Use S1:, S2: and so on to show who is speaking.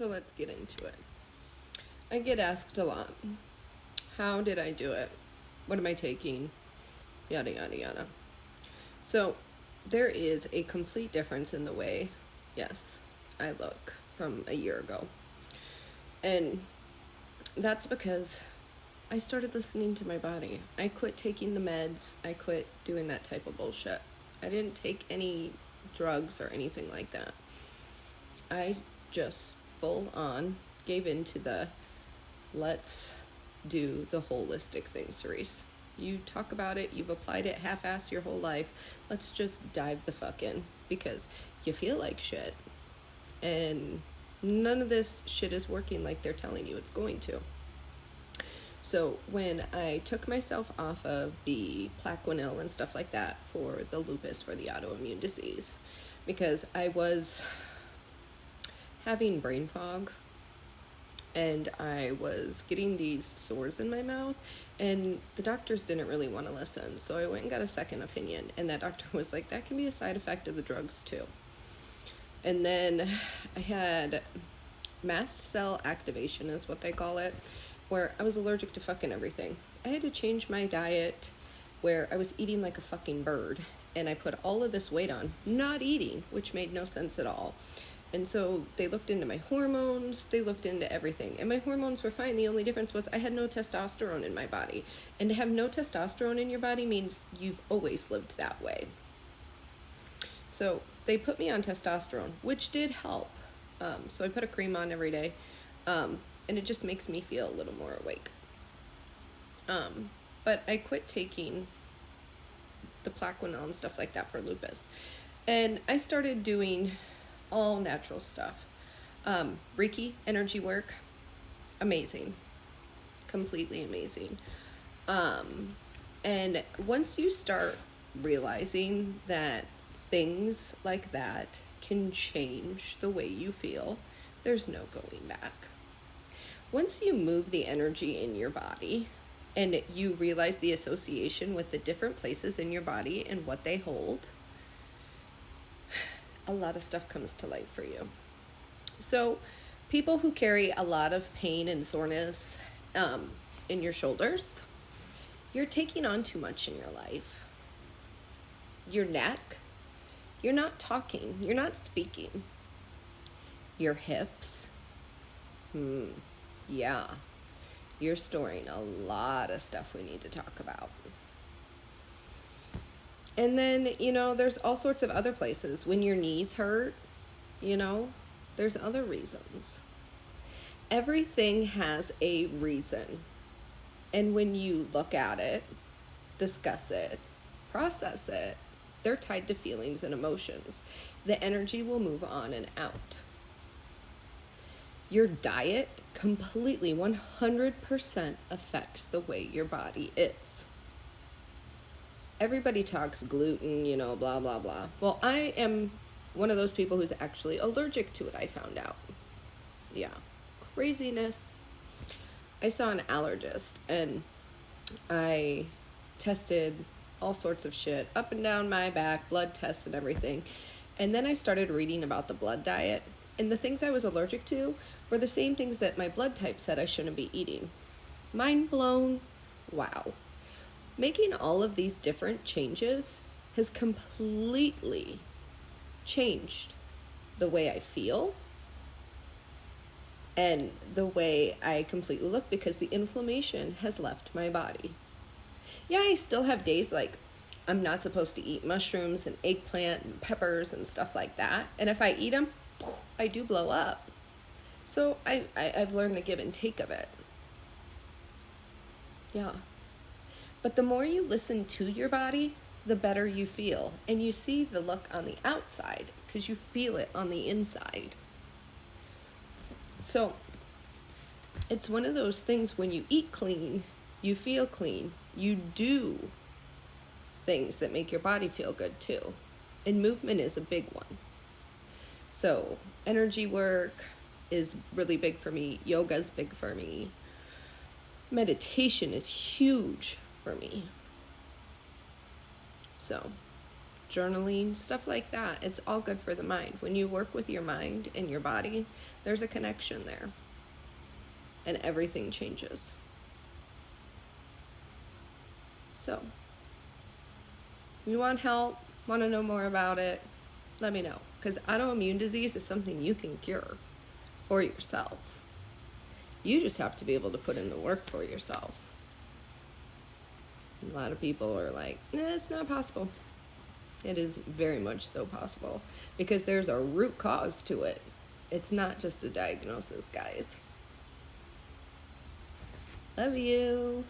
S1: So let's get into it. I get asked a lot, how did I do it? What am I taking? Yada, yada, yada. So there is a complete difference in the way, yes, I look from a year ago. And that's because I started listening to my body. I quit taking the meds. I quit doing that type of bullshit. I didn't take any drugs or anything like that. I just full on gave into the let's do the holistic thing, Cerise. You talk about it, you've applied it half-ass your whole life. Let's just dive the fuck in because you feel like shit. And none of this shit is working like they're telling you it's going to. So when I took myself off of the Plaquenil and stuff like that for the lupus, for the autoimmune disease, because I was having brain fog and I was getting these sores in my mouth, and the doctors didn't really want to listen. So I went and got a second opinion, and that doctor was like, that can be a side effect of the drugs too. And then I had mast cell activation is what they call it, where I was allergic to fucking everything. I had to change my diet where I was eating like a fucking bird, and I put all of this weight on not eating, which made no sense at all. And so they looked into my hormones, they looked into everything, and my hormones were fine. The only difference was I had no testosterone in my body. And to have no testosterone in your body means you've always lived that way. So they put me on testosterone, which did help. So I put a cream on every day, and it just makes me feel a little more awake. But I quit taking the Plaquenil and stuff like that for lupus. And I started doing all natural stuff. Reiki, energy work, amazing. Completely amazing. And once you start realizing that things like that can change the way you feel, there's no going back. Once you move the energy in your body and you realize the association with the different places in your body and what they hold, a lot of stuff comes to light for you. So people who carry a lot of pain and soreness in your shoulders, you're taking on too much in your life. Your neck, you're not talking, you're not speaking. Your hips, yeah, you're storing a lot of stuff we need to talk about. And then, there's all sorts of other places. When your knees hurt, there's other reasons. Everything has a reason. And when you look at it, discuss it, process it, they're tied to feelings and emotions. The energy will move on and out. Your diet completely 100% affects the way your body is. Everybody talks gluten, blah, blah, blah. Well, I am one of those people who's actually allergic to it, I found out. Yeah, craziness. I saw an allergist, and I tested all sorts of shit up and down my back, blood tests and everything. And then I started reading about the blood diet, and the things I was allergic to were the same things that my blood type said I shouldn't be eating. Mind blown. Wow. Making all of these different changes has completely changed the way I feel and the way I completely look, because the inflammation has left my body. Yeah, I still have days like I'm not supposed to eat mushrooms and eggplant and peppers and stuff like that. And if I eat them, I do blow up. So I've learned the give and take of it. Yeah. But the more you listen to your body, the better you feel. And you see the look on the outside because you feel it on the inside. So it's one of those things, when you eat clean, you feel clean. You do things that make your body feel good too. And movement is a big one. So energy work is really big for me. Yoga is big for me. Meditation is huge for me. So journaling, stuff like that. It's all good for the mind. When you work with your mind and your body, there's a connection there. And everything changes. So, you want help, want to know more about it, let me know. Because autoimmune disease is something you can cure for yourself. You just have to be able to put in the work for yourself. A lot of people are like, nah, it's not possible. It is very much so possible because there's a root cause to it. It's not just a diagnosis, guys. Love you.